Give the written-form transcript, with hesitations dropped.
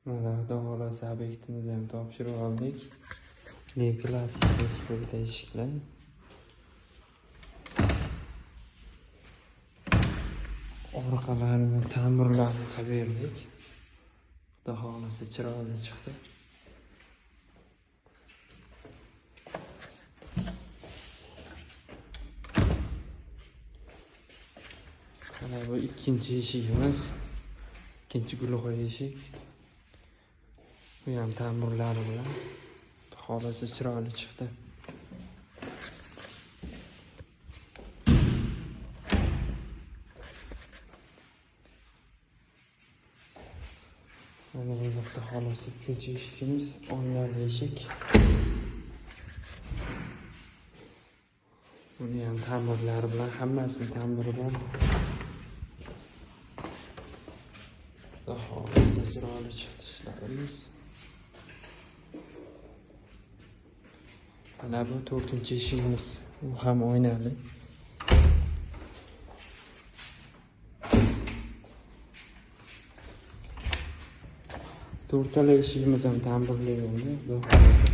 Mana Xudo xolasa obyektimizni ham topshirib oldik. Klassik eskirda eshiklar. Orqalarini ta'mirlarini qilib berdik. Xudo xolasa chiroyli chiqdi. Mana bu ikkinchi eshigimiz. İkinci gulg'oy eshik. Bu ham ta'mirlari bilan holasi chiroyli chiqdi. Mana endi Xudo xolasa uchinchi eshigimiz oynali eshik. Buni ham ta'mirlari bilan hammasini ta'miri bor. Xudo xolasa chiroyli chiqdi ishlarimiz. Mana bu 4-eshigimiz. U ham oynali. To'rttala eshigimiz ham ta'mirlangan. Xudo xolasa